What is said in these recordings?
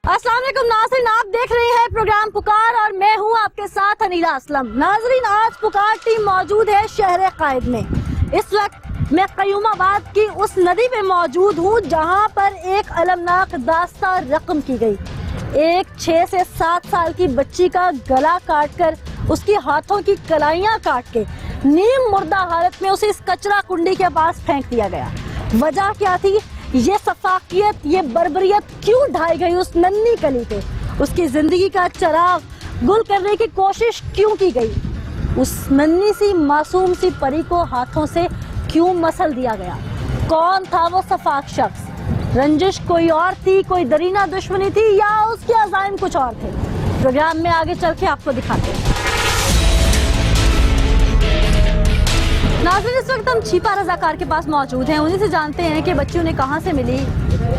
अस्सलाम वालेकुम नाज़रीन, आप देख रहे हैं प्रोग्राम पुकार और मैं हूं आपके साथ अनीला असलम। नाज़रीन, आज पुकार टीम मौजूद है शहर कायद में। इस वक्त मैं कयूमाबाद की उस नदी पे मौजूद हूं जहां पर एक अलमनाक दास्तां रकम की गई। एक 6 से 7 साल की बच्ची का गला काटकर उसकी हाथों की कलाइयां काट के नीम मुर्दा हालत में उसे इस कचरा कुंडी के पास फेंक दिया गया। वजह क्या थी? ये सफाकियत, ये बर्बरियत क्यों ढाई गई उस नन्ही कली पे? उसकी जिंदगी का चिराग गुल करने की कोशिश क्यों की गई? उस नन्ही सी मासूम सी परी को हाथों से क्यों मसल दिया गया? कौन था वो सफाक शख्स? रंजिश कोई और थी, कोई दरीना दुश्मनी थी, या उसके अज़ाइम कुछ और थे? प्रोग्राम में आगे चल के आपको दिखाते हैं। नाज़रीन, इस वक्त हम छिपा रज़ाकार के पास मौजूद हैं। उन्हीं से जानते हैं कि बच्ची उन्हें कहाँ से मिली,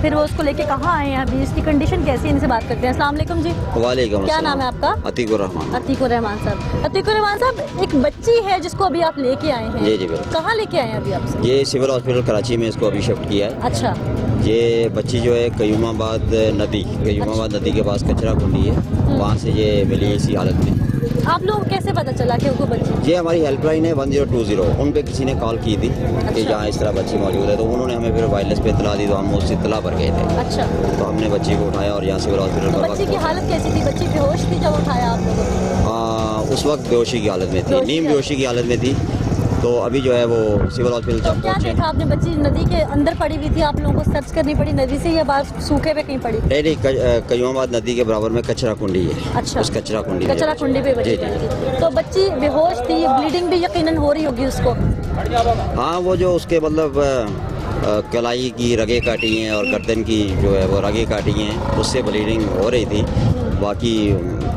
फिर वो उसको लेके कहाँ आए हैं, अभी इसकी कंडीशन कैसी है, इनसे बात करते हैं। अस्सलाम वालेकुम जी। वालेकुम। क्या नाम है आपका? अतीकुर रहमान। अतीकुर रहमान साहब। अतीकुर रहमान साहब, एक बच्ची है जिसको अभी आप लेके आए हैं। जी जी बिल्कुल। कहाँ लेके आए हैं अभी आप? ये सिविल हॉस्पिटल कराची में इसको अभी शिफ्ट किया है। अच्छा। ये बच्ची जो है कयूमाबाद नदी के पास कचरा कुंडी है, वहाँ से ये मिली इसी हालत में। आप लोग कैसे पता चला कि वो बच्ची? ये हमारी हेल्पलाइन है 1020, उन पे किसी ने कॉल की थी कि जहाँ इस तरह बच्ची मौजूद है, तो उन्होंने हमें फिर वायरलेस पे इतला दी, तो हम उस इतला पर गए थे। अच्छा। तो हमने बच्ची को उठाया और यहाँ सिविल हॉस्पिटल तो पर बच्ची की हालत कैसी थी? बच्ची बेहोश थी जब उठाया आप लोगों ने? उस वक्त बेहोशी की हालत में थी, नीम बेहोशी की हालत में थी। तो अभी जो है वो सिविल हॉस्पिटल तो क्या देखा आपने? बच्ची नदी के अंदर पड़ी हुई थी, आप लोगों को सर्च करनी पड़ी नदी से, या बाहर सूखे पे कहीं पड़ी? नहीं, कयूमाबाद नदी के बराबर में कचरा कुंडी है। अच्छा। उस कचरा कुंडी पे बच्ची थी। तो बच्ची बेहोश थी, ब्लीडिंग भी यकीनन हो रही होगी उसको? हाँ, वो जो उसके मतलब कलाई की रगें काटी हैं और गर्दन की जो है वो रगें काटी हैं, उससे ब्लीडिंग हो रही थी।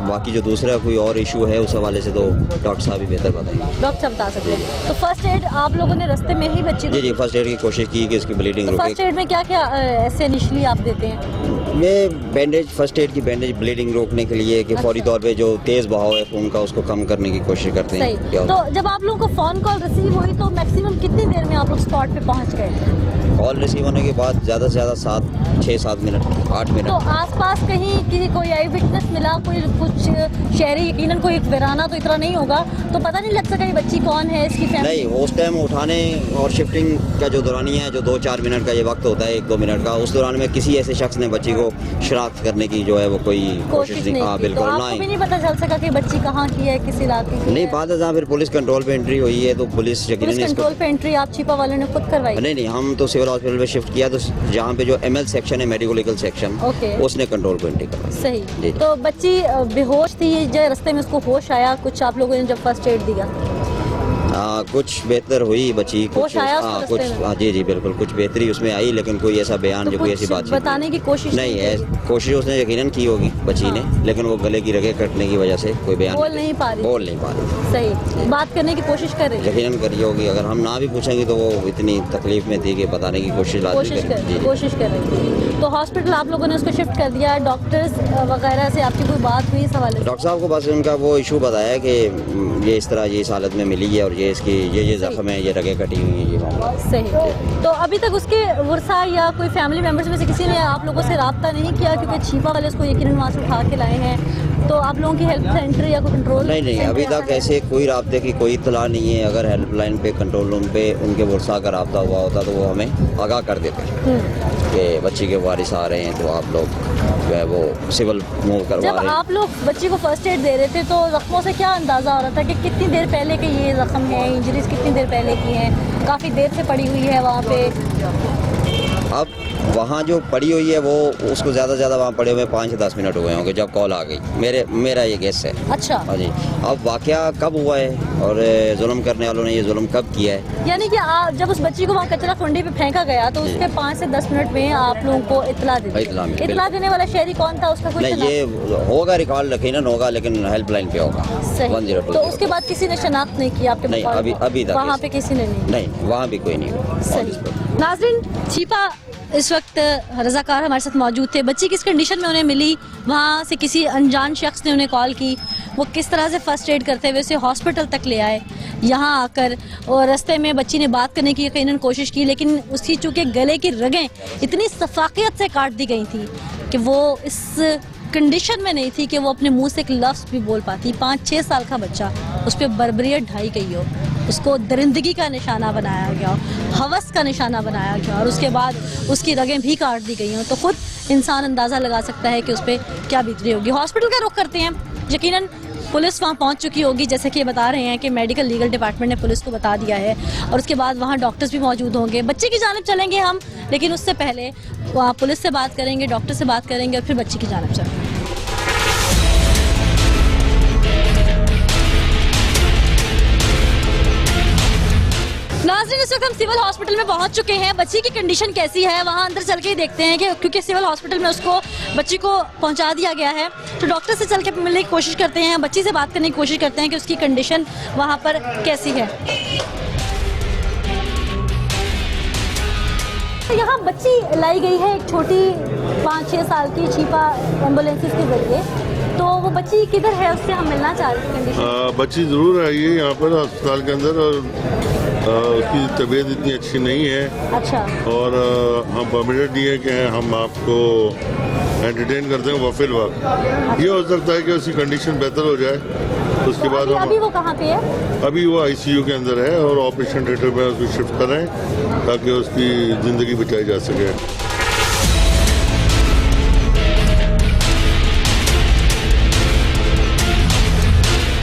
बाकी जो दूसरा कोई और इशू है उस हवाले से तो डॉक्टर साहब ही बेहतर बताएंगे। डॉक्टर साहब बता सकते हैं। तो फर्स्ट एड आप लोगों ने रास्ते में ही बच्ची जी फर्स्ट एड की कोशिश की कि इसकी ब्लीडिंग रुके। फर्स्ट एड में क्या क्या ऐसे इनिशियली आप देते हैं? मैं बैंडेज, फर्स्ट एड की बैंडेज ब्लीडिंग रोकने के लिए कि फौरी तौर पे जो तेज़ बहाव है खून का उसको कम करने की कोशिश करते हैं। तो जब आप लोगों को फ़ोन कॉल रिसीव हुई तो मैक्सिमम कितनी देर में आप लोग स्पॉट पे पहुंच गए? कॉल रिसीव होने के बाद ज़्यादा से ज़्यादा 6-7 मिनट, 8 मिनट। तो आसपास कहीं किसी कोई आई विटनेस मिला? कोई कुछ शहरी, यकीनन कोई वीराना तो इतना नहीं होगा, तो पता नहीं लग सका ये बच्ची कौन है, इसकी फैमिली? नहीं, उस टाइम उठाने और शिफ्टिंग का जो दौरानिया है, जो 2-4 मिनट का ये वक्त होता है, 1-2 मिनट का, उस दौरान में किसी ऐसे शख्स ने बच्ची को शनाख्त करने की जो है वो कोई कोशिश नहीं। हाँ बिल्कुल। तो आपको भी नहीं पता चल सका कि बच्ची कहाँ की है, किस इलाके की? नहीं, बाद फिर पुलिस कंट्रोल पे एंट्री हुई है, तो पुलिस कंट्रोल पे एंट्री आप छिपा वालों ने खुद करवाई? नहीं, हम तो सिविल हॉस्पिटल में शिफ्ट किया, तो जहाँ पे जो ML सेक्शन है, मेडिको लीगल सेक्शन, उसने कंट्रोल पे एंट्री करवाई। सही। तो बच्ची बेहोश थी, जो रास्ते में उसको होश आया कुछ आप लोगों ने जब फर्स्ट एड दिया? कुछ बेहतर हुई बच्ची, कुछ जी बिल्कुल कुछ बेहतरी उसमें आई, लेकिन कोई ऐसा बयान तो जो कोई ऐसी बात बताने की कोशिश नहीं है। कोशिश उसने यकीनन की होगी बच्ची ने, लेकिन वो गले की रगें कटने की वजह से कोई बयान बोल नहीं पा रही। सही। बात करने की कोशिश कर रही? यकीनन करी होगी, अगर हम ना भी पूछेंगे तो वो इतनी तकलीफ में थी कि बताने की कोशिश कर रही थी। तो हॉस्पिटल आप लोगों ने उसको शिफ्ट कर दिया, डॉक्टर्स वगैरह से आपकी कोई बात हुई इस हवाले से? डॉक्टर साहब को बस उनका वो इशू बताया कि ये इस तरह ये इस हालत में मिली है और ये इसकी ये जख्म है, ये रगें कटी हुई है, ये मामला। सही। तो अभी तक उसके वर्सा या कोई फैमिली मेंबर्स में से किसी ने आप लोगों से रब्ता नहीं किया? क्योंकि छिपा वाले उसको यकीनन वहाँ से उठा के लाए हैं, तो आप लोगों की हेल्प सेंटर या कोई कंट्रोल? नहीं, अभी तक ऐसे कोई राब्ते की कोई इतला नहीं है। अगर हेल्पलाइन पे, कंट्रोल रूम पे उनके वर्सा का रब्ता हुआ होता तो वो हमें आगाह कर देते कि बच्ची के वारिस आ रहे हैं, तो आप लोग जो है वो सिविल मूव करवा रहे हैं। जब आप लोग बच्ची को फर्स्ट एड दे रहे थे तो जख्मों से क्या अंदाज़ा हो रहा था कि कितनी देर पहले के ये जख्म है, इंजरीज कितनी देर पहले की हैं? काफ़ी देर से पड़ी हुई है वहाँ पे? अब वहाँ जो पड़ी हुई है वो उसको ज़्यादा से ज़्यादा वहाँ पड़े हुए 5 से 10 मिनट हुए होंगे जब कॉल आ गई। मेरा ये गेस है। अच्छा। हाँ जी। अब वाक़या कब हुआ है और जुल्म करने वालों ने ये जुल्म कब किया है? यानी कि जब उस बच्ची को वहाँ कचरा कुंडी पे फेंका गया तो उसके 5 से 10 मिनट में आप लोगों को इतला देने वाला शहरी कौन था? उसका कुछ नहीं, ये होगा रिकॉर्ड यकीनन होगा, लेकिन हेल्पलाइन पे होगा 102। तो उसके बाद किसी ने शनाख्त नहीं किया आपके? नहीं, अभी तक वहाँ पे किसी ने नहीं, वहाँ भी कोई नहीं। नाज़रीन, छिपा इस वक्त रज़ाकार हमारे साथ मौजूद थे। बच्ची किस कंडीशन में उन्हें मिली, वहाँ से किसी अनजान शख्स ने उन्हें कॉल की, वो किस तरह से फर्स्ट एड करते हुए उसे हॉस्पिटल तक ले आए यहाँ आकर, और रास्ते में बच्ची ने बात करने की यकीनन कोशिश की, लेकिन उसकी चूंकि गले की रगें इतनी सफाकियत से काट दी गई थी कि वो इस कंडीशन में नहीं थी कि वो अपने मुंह से एक लफ्ज़ भी बोल पाती। 5-6 साल का बच्चा, उस पर बर्बरियत ढाई गई हो, उसको दरिंदगी का निशाना बनाया गया हो, हवस का निशाना बनाया गया, और उसके बाद उसकी रगें भी काट दी गई हों, तो खुद इंसान अंदाज़ा लगा सकता है कि उस पर क्या बीत रही होगी। हॉस्पिटल का रुख करते हैं, यकीनन पुलिस वहाँ पहुँच चुकी होगी, जैसे कि ये बता रहे हैं कि मेडिकल लीगल डिपार्टमेंट ने पुलिस को बता दिया है, और उसके बाद वहाँ डॉक्टर्स भी मौजूद होंगे। बच्चे की जानिब चलेंगे हम, लेकिन उससे पहले वहाँ पुलिस से बात करेंगे, डॉक्टर से बात करेंगे, और फिर बच्ची की जानिब चलेंगे। नाज़रीन, इस वक्त हम सिविल हॉस्पिटल में पहुंच चुके हैं। बच्ची की कंडीशन कैसी है वहां अंदर चल के ही देखते हैं, कि क्योंकि सिविल हॉस्पिटल में उसको बच्ची को पहुंचा दिया गया है, तो डॉक्टर से चल के मिलने की कोशिश करते हैं, बच्ची से बात करने की कोशिश करते हैं कि उसकी कंडीशन वहां पर कैसी है। यहाँ बच्ची लाई गई है एक छोटी 5-6 साल की छिपा एम्बुलेंसेस के जरिए, तो वो बच्ची किधर है, उससे हम मिलना चाह रहे हैं कंडीशन। बच्ची ज़रूर आई है यहाँ पर अस्पताल के अंदर, और उसकी तबीयत इतनी अच्छी नहीं है। अच्छा। और हम परमिटेड दिए कि हम आपको एंटरटेन करते हैं वफिल वक्त। ये हो सकता है कि उसकी कंडीशन बेहतर हो जाए, उसके बाद अभी वो कहाँ पे है? अभी वो ICU के अंदर है, और ऑपरेशन थिएटर में उसको शिफ्ट कर रहे हैं ताकि उसकी ज़िंदगी बचाई जा सके।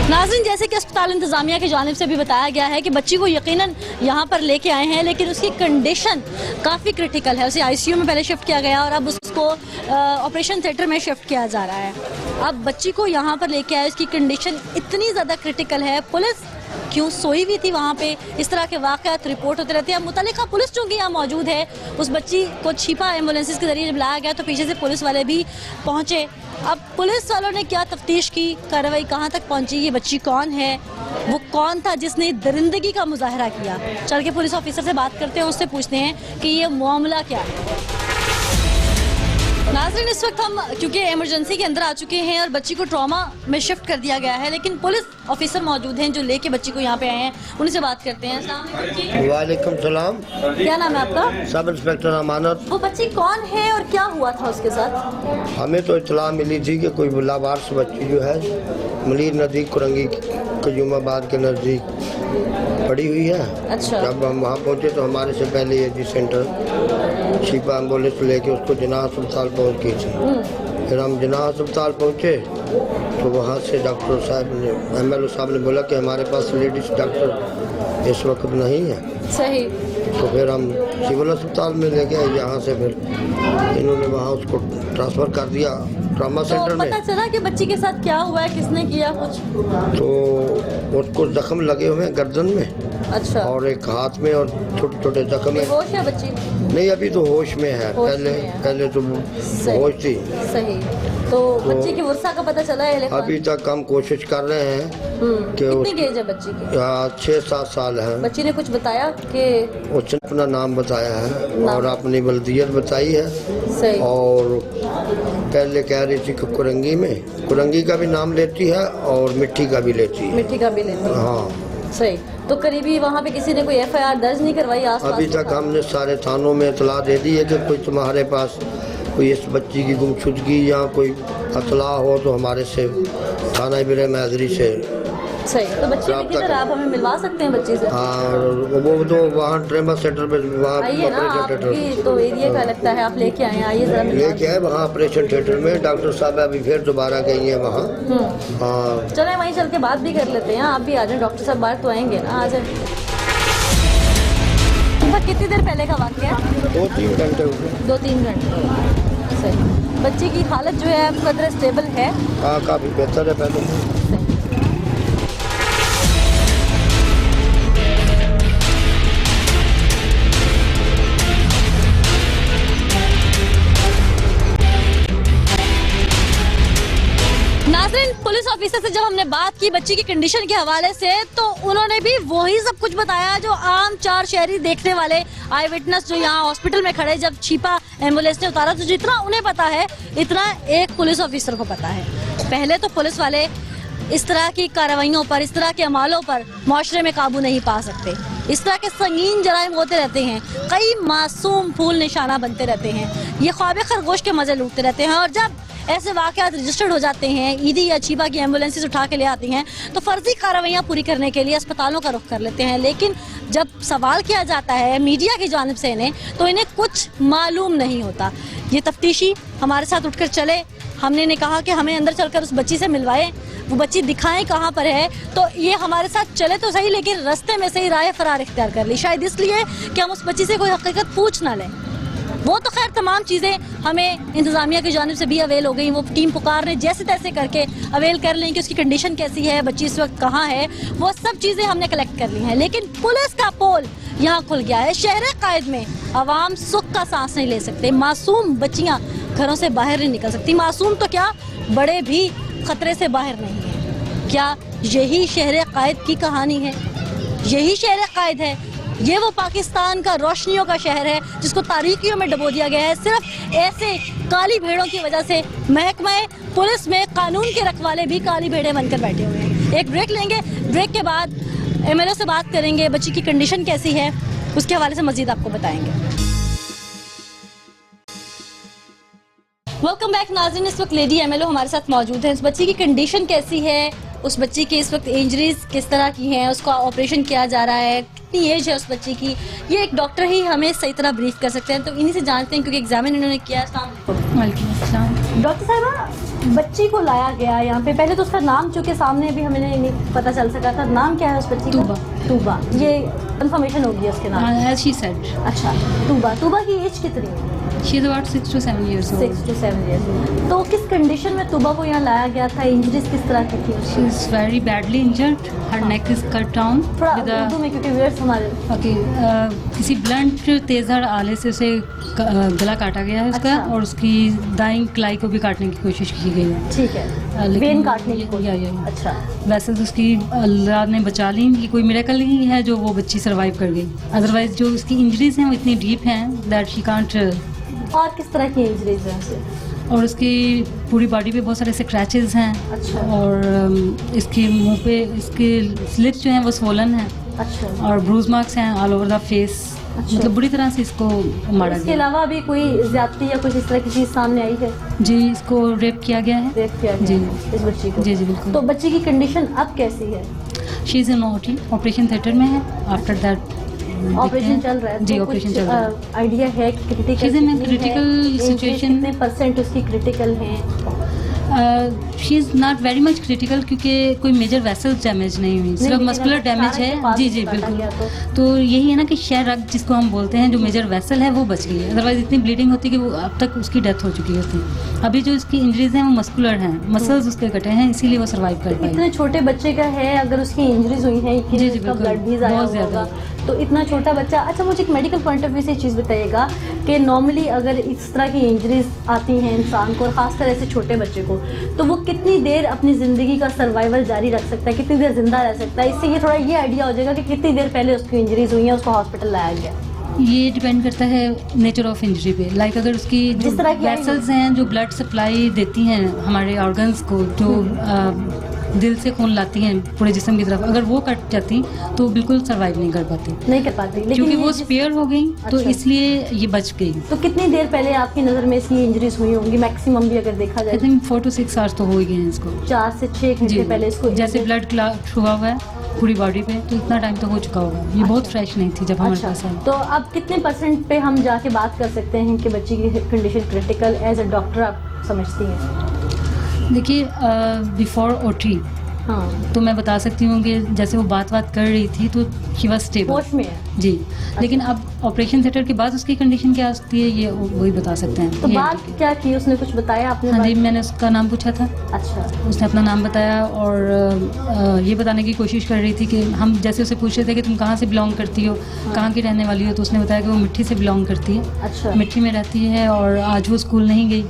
नाज़रीन, जैसे कि अस्पताल इंतजामिया की जानिब से भी बताया गया है कि बच्ची को यकीनन यहाँ पर लेके आए हैं, लेकिन उसकी कंडीशन काफ़ी क्रिटिकल है। उसे ICU में पहले शिफ्ट किया गया, और अब उसको ऑपरेशन थिएटर में शिफ्ट किया जा रहा है। अब बच्ची को यहाँ पर लेके आए, उसकी कंडीशन इतनी ज़्यादा क्रिटिकल है। पुलिस क्यों सोई हुई थी वहाँ पे, इस तरह के वाक़यात रिपोर्ट होते रहते हैं। मुतल्लिका पुलिस चूँकि यहाँ मौजूद है, उस बच्ची को छिपा एम्बुलेंसेस के जरिए जब लाया गया तो पीछे से पुलिस वाले भी पहुँचे। अब पुलिस वालों ने क्या तफ्तीश की, कार्रवाई कहाँ तक पहुँची, ये बच्ची कौन है, वो कौन था जिसने दरिंदगी का मुजाहरा किया। चल के पुलिस ऑफिसर से बात करते हैं, उससे पूछते हैं कि ये मामला क्या है। नाज़रीन, इस वक्त हम क्योंकि इमरजेंसी के अंदर आ चुके हैं और बच्ची को ट्रॉमा में शिफ्ट कर दिया गया है, लेकिन पुलिस ऑफिसर मौजूद हैं जो लेके बच्ची को यहाँ पे आए हैं, उनसे बात करते हैं। वालेकुम सलाम। क्या नाम है आपका? सब इंस्पेक्टर अमानत। वो बच्ची कौन है और क्या हुआ था उसके साथ? हमें तो इतला मिली थी कि कोई लावारिस बच्ची जो है मलीर नदी कुरंगी कजूमाबाद के नज़दीक पड़ी हुई है। अच्छा। जब हम वहाँ पहुँचे तो हमारे से पहले ये सेंटर शिपा एम्बुलेंस लेके उसको जिनाह अस्पताल पहुँच गई थी। फिर हम जिनाह अस्पताल पहुँचे तो वहाँ से डॉक्टर साहब ने MLO साहब ने बोला कि हमारे पास लेडीज़ डॉक्टर इस वक्त नहीं है। सही। तो फिर हम सिविल अस्पताल में ले गए, यहाँ से फिर इन्होंने वहाँ उसको ट्रांसफ़र कर दिया ट्रामा सेंटर में। पता चला कि बच्ची के साथ क्या हुआ है, किसने किया कुछ? तो उसको जख्म लगे हुए हैं गर्दन में। अच्छा। और एक हाथ में, और छोटे छोटे जख्म है। होश है बच्ची? नहीं, अभी तो होश में है। होश पहले में है। पहले तो होश थी। सही। तो बच्ची की वर्षा का पता चला है? अभी तक हम कोशिश कर रहे हैं कि कितनी एज है बच्ची की? 6-7 साल है। बच्ची ने कुछ बताया कि? उसने अपना नाम बताया है और अपनी बल्दियत बताई है। सही। और पहले कह रही थी कि कुरंगी का भी नाम लेती है और मिट्टी का भी लेती है। मिट्टी का भी लेती है। हाँ। सही। तो करीबी वहाँ पे किसी ने कोई FIR दर्ज नहीं करवाई आसपास? अभी तक हमने सारे थानों में इतला दे दी है कि कोई तुम्हारे पास कोई इस बच्ची की गुमशुदगी या कोई इतला हो तो हमारे से थाना बिरे मैदरी से। सही। तो बच्ची किधर, आप हमें मिलवा सकते हैं बच्ची से? हाँ, वो तो वहाँ ट्रेमा सेंटर में वहाँ आइए ना, आपकी तो एरिया का लगता है, आप लेके आए, आइए जरा लेके आए वहाँ ऑपरेशन थिएटर में। डॉक्टर साहब अभी फिर दोबारा गई हैं वहाँ। हाँ, चले वहीं चल के बात भी कर लेते हैं। आप भी आ जाए, डॉक्टर साहब बाहर तो आएंगे ना, आ जाए। कितनी देर पहले का वाक़या है? 2-3 घंटे हो गए। 2-3 घंटे। सही। बच्ची की हालत जो है कदर स्टेबल है? हाँ, काफ़ी बेहतर है पहले। नाज़रीन, पुलिस ऑफिसर से जब हमने बात की बच्ची की कंडीशन के हवाले से, तो उन्होंने भी वही सब कुछ बताया जो आम 4 शहरी देखने वाले आई विटनेस जो यहाँ हॉस्पिटल में खड़े जब छिपा एम्बुलेंस ने उतारा, तो जितना उन्हें पता है इतना एक पुलिस ऑफिसर को पता है। पहले तो पुलिस वाले इस तरह की कार्रवाइयों पर, इस तरह के अमालों पर माशरे में काबू नहीं पा सकते। इस तरह के संगीन जराइम होते रहते हैं, कई मासूम फूल निशाना बनते रहते हैं, ये ख्वाब खरगोश के मजे लूटते रहते हैं। और जब ऐसे वाक़यात रजिस्टर्ड हो जाते हैं, ईदी या चीबा की एम्बुलेंसेस उठा के ले आती हैं, तो फर्जी कार्रवाइयाँ पूरी करने के लिए अस्पतालों का रुख कर लेते हैं। लेकिन जब सवाल किया जाता है मीडिया की जानिब से इन्हें, तो इन्हें कुछ मालूम नहीं होता। ये तफ्तीशी हमारे साथ उठकर चले, हमने ने कहा कि हमें अंदर चलकर उस बच्ची से मिलवाएं, वो बच्ची दिखाएं कहाँ पर है, तो ये हमारे साथ चले तो सही, लेकिन रास्ते में से ही राह फरार इख्तियार कर ली, शायद इसलिए कि हम उस बच्ची से कोई हकीकत पूछ ना लें। वो तो खैर तमाम चीज़ें हमें इंतज़ामिया की जानिब से भी अवेल हो गई, वो टीम पुकार ने जैसे तैसे करके अवेल कर ली कि उसकी कंडीशन कैसी है, बच्ची इस वक्त कहाँ है, वो सब चीज़ें हमने कलेक्ट कर ली हैं। लेकिन पुलिस का पोल यहाँ खुल गया है। शहर कायद में आवाम सुख का सांस नहीं ले सकते, मासूम बच्चियाँ घरों से बाहर नहीं निकल सकती, मासूम तो क्या बड़े भी खतरे से बाहर नहीं है। क्या यही शहर कायद की कहानी है? यही शहर कायद है? ये वो पाकिस्तान का रोशनियों का शहर है जिसको तारीकियों में डुबो दिया गया है सिर्फ ऐसे काली भेड़ों की वजह से। महकमा पुलिस में कानून के रखवाले भी काली भेड़ें बनकर बैठे हुए हैं। एक ब्रेक लेंगे, ब्रेक के बाद एमएलओ से बात करेंगे, बच्ची की कंडीशन कैसी है उसके हवाले से मजीद आपको बताएंगे। वेलकम बैक नाज़रीन, इस वक्त लेडी एमएलओ हमारे साथ मौजूद है। इस बच्ची की कंडीशन कैसी है, उस बच्ची की इस वक्त इंजरीज किस तरह की हैं, उसका ऑपरेशन किया जा रहा है, कितनी एज है उस बच्ची की, ये एक डॉक्टर ही हमें सही तरह ब्रीफ कर सकते हैं। तो इन्हीं से जानते हैं क्योंकि एग्जामिन इन्होंने किया। वालेकुम डॉक्टर साहिबा, बच्ची को लाया गया यहाँ पे, पहले तो उसका नाम चूँकि सामने अभी हमें नहीं पता चल सका था, नाम क्या है उस बच्ची का? तूबा। ये कंफर्मेशन होगी उसके नाम? As she said. अच्छा, तूबा की एज कितनी है? She is about 6 to 7 years old. 6 to 7 years old। तो किस कंडीशन में तूबा को यहाँ लाया गया था? इंजरीज किस तरह की थी? She is very badly injured. Her neck is cut down. थोड़ा with a- उर्दू में क्योंकि व्यूअर्स हमारे। Okay, किसी ब्लंट तेजर आले से उसे गला काटा गया है उसका, अच्छा। और उसकी दाईं कलाई को भी काटने की कोशिश की गई है। ठीक है, लेकिन वेन काटने की कोशिश। या। अच्छा, वैसे तो उसकी अल्लाह ने बचा ली, ये कोई मिरेकल नहीं है जो वो बच्ची सरवाइव कर गई। अदरवाइज जो उसकी इंजरीज हैं वो इतनी डीप हैं दैट शी कांट। और किस तरह की इंजरीज हैं उसे? और उसकी पूरी बॉडी पे बहुत सारे स्क्रैचेस हैं। अच्छा। और इसके मुंह पे इसके स्लिट्स जो हैं वो स्वोलन हैं, अच्छा, और ब्रूज मार्क्स हैं ऑल ओवर द फेस। अच्छा। मतलब बुरी तरह से इसको मारा इसके गया। अलावा अभी कोई ज्यादती या कुछ इस तरह की चीज सामने आई है? जी, इसको रेप किया गया है। रेप किया गया जी। है इस बच्ची को? जी जी बिल्कुल। तो बच्ची की कंडीशन अब कैसी है? She is in OT, operation theatre में है। आफ्टर दैट ऑपरेशन चल रहा है? जी, तो ऑपरेशन कुछ चल रहा है। आइडिया है कि critical She's in a critical situation। कितने परसेंट उसकी क्रिटिकल हैं? She is not very much critical क्योंकि कोई मेजर वेसल्स डैमेज नहीं हुई, सिर्फ लेकिन मस्कुलर अगर डैमेज सारे के है। पास जी जी काटा बिल्कुल। गया तो यही है ना कि शह रग जिसको हम बोलते हैं, जो मेजर वेसल है वो बच गई है। अदरवाइज इतनी ब्लीडिंग होती कि वो अब तक उसकी डेथ हो चुकी होती। अभी जो इसकी इंजरीज हैं वो मस्कुलर हैं, मसल्स उसके कटे हैं, इसीलिए वो सर्वाइव कर पाई। इतने छोटे बच्चे का है, अगर उसकी इंजरीज हुई है, जी, जी, उसका बिल्कुल। ब्लड भी जाया बहुत होगा, ज़्यादा। तो इतना छोटा बच्चा। अच्छा, मुझे एक मेडिकल पॉइंट ऑफ व्यू से एक चीज़ बताइएगा कि नॉर्मली अगर इस तरह की इंजरीज आती हैं इंसान को, और ख़ास तरह से छोटे बच्चे को, तो वो कितनी देर अपनी ज़िंदगी का सर्वाइवल जारी रख सकता है, कितनी देर जिंदा रह सकता है? इससे ये थोड़ा ये आइडिया हो जाएगा कि कितनी देर पहले उसकी इंजरीज हुई हैं, उसको हॉस्पिटल लाया गया। ये डिपेंड करता है नेचर ऑफ इंजरी पे। लाइक अगर उसकी जो जिस तरह की वेसल्स हैं जो ब्लड सप्लाई देती हैं हमारे ऑर्गन्स को, जो दिल से खून लाती हैं पूरे जिस्म की तरफ, अगर वो कट जाती तो बिल्कुल सर्वाइव नहीं कर पाती, नहीं कर पाती। लेकिन क्योंकि ये वो जिस- स्पेयर हो गई, तो अच्छा। इसलिए ये बच गई। तो कितनी देर पहले आपकी नज़र में इसकी इंजरीज हुई होंगी मैक्सिमम भी अगर देखा आई जाए? थिंक 4 to 6 आवर्स तो हो ही गए हैं इसको। 4 से 6 घंटे पहले इसको जैसे injuries- ब्लड क्लॉट हुआ हुआ है पूरी बॉडी पे, तो इतना टाइम तो हो चुका होगा। ये बहुत फ्रेश नहीं थी जब हमारे अच्छा, पास आई। तो अब कितने परसेंट पे हम जाके बात कर सकते हैं कि बच्ची की condition critical as a doctor आप समझती हैं? देखिए, बिफोर ओटी हाँ, तो मैं बता सकती हूँ कि जैसे वो बात कर रही थी तो शी वॉज स्टेबल होश में है। जी। लेकिन अब ऑपरेशन थिएटर के बाद उसकी कंडीशन क्या होती है ये वही बता सकते हैं। तो ये बात क्या की उसने, कुछ बताया आपने? हाँ जी, बात? मैंने उसका नाम पूछा था, अच्छा, उसने अपना नाम बताया, और ये बताने की कोशिश कर रही थी कि हम जैसे उसे पूछ रहे थे कि तुम कहाँ से बिलोंग करती हो, कहाँ की रहने वाली हो, तो उसने बताया कि वो मिट्टी से बिलोंग करती है, अच्छा। मिट्टी में रहती है, और आज वो स्कूल नहीं गई।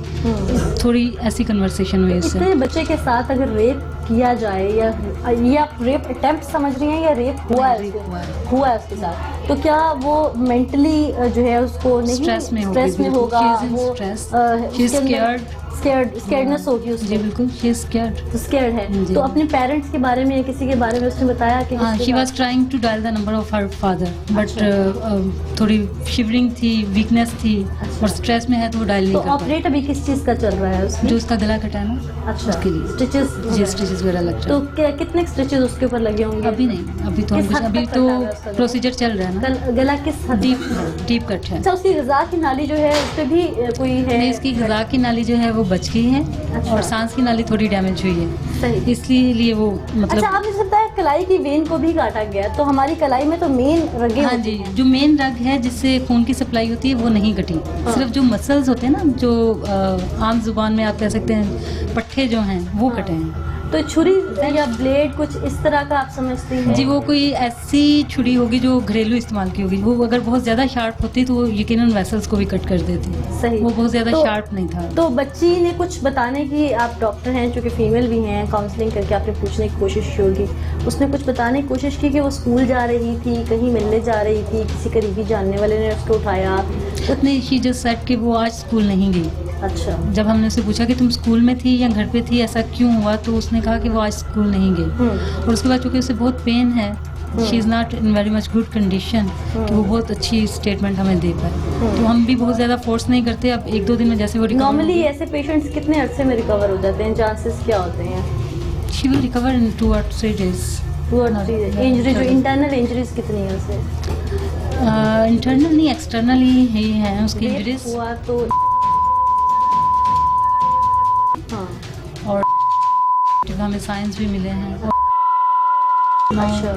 थोड़ी ऐसी कन्वर्सेशन हुई उससे। इतने बच्चे के साथ अगर रेप किया जाए, या ये आप रेप अटेम्प्ट समझ रही हैं या रेप हुआ है? रेप हुआ है उसके साथ, तो क्या वो मेंटली जो है उसको नहीं स्ट्रेस में स्ट्रेस में होगा? वो scared स्कैर्डनेस होगी जी उसमें, बिल्कुल, शी इज स्कैर्ड। तो स्कैर्ड है। जी। तो अपने पेरेंट्स के बारे में, किसी के बारे में उसने बताया कि she was trying to dial the number of her father, but थोड़ी शिवरिंग थी, वीकनेस थी, और स्ट्रेस में है तो वो डायल तो नहीं कर पाई। ऑपरेट अभी किस चीज का चल रहा है उसमें? जो उसका गला कटा है ना, अच्छा, उसके लिए स्टिचेस, जी स्टिचेस वगैरह लगता तो है। कितने स्टिचेस उसके ऊपर लगे होंगे? अभी नहीं, अभी तो किस कुछ, हद अभी तक तो कटा हुआ है उसका गला? प्रोसीजर चल रहा है ना। गला किस हद डीप तक? डीप कट है। अच्छा, उसकी गज़ा की नाली जो है उस पे भी कोई है? नहीं, इसकी गला की नाली जो है वो बच गई है, अच्छा। और सांस की नाली थोड़ी डैमेज हुई है, सही। इसलिए वो मतलब। अच्छा, आप मुझे बताया कलाई की वेन को भी काटा गया, तो हमारी कलाई में तो मेन रगे हाँ होते जी, हैं। जो मेन रग है जिससे खून की सप्लाई होती है वो नहीं कटी, सिर्फ जो मसल्स होते हैं ना, जो आम जुबान में आप कह सकते हैं पट्टे जो हैं वो कटे हैं। तो छुरी या ब्लेड कुछ इस तरह का आप समझती हैं? जी, वो कोई ऐसी छुरी होगी जो घरेलू इस्तेमाल की होगी, वो अगर बहुत ज़्यादा शार्प होती तो वो यकीनन वेसल्स को भी कट कर देती। सही। वो बहुत ज़्यादा तो- शार्प नहीं था। तो बच्ची ने कुछ बताने की, आप डॉक्टर हैं चूँकि फीमेल भी हैं, काउंसलिंग करके आपने पूछने की कोशिश की होगी, उसने कुछ बताने की कोशिश की कि वो स्कूल जा रही थी, कहीं मिलने जा रही थी, किसी करीबी जानने वाले ने उसको उठाया? उतने शी जस्ट सेड कि वो आज स्कूल नहीं गई। अच्छा। जब हमने उससे पूछा कि तुम स्कूल में थी या घर पे थी, ऐसा क्यों हुआ, तो उसने कहा कि वो आज स्कूल नहीं गई। और उसके बाद चूँकि उसे बहुत पेन है, she is not in very much good condition कि वो बहुत अच्छी स्टेटमेंट हमें दे पाए, तो हम भी बहुत ज़्यादा फोर्स नहीं करते। अब 1-2 दिन में जैसे वो नॉर्मली ऐसे पेशेंट्स कितने अरसे में रिकवर हो जाते हैं? चांसेस क्या होते हैं? She will recover in 2 or 3 days। Injury जो इंटरनल इंजरीज कितनी है उसे? इंटरनल नहीं, एक्सटर्नल ही है उसकी Rape इंजरीज, हुआ तो हाँ। और हमें साइंस भी मिले हैं। अच्छा,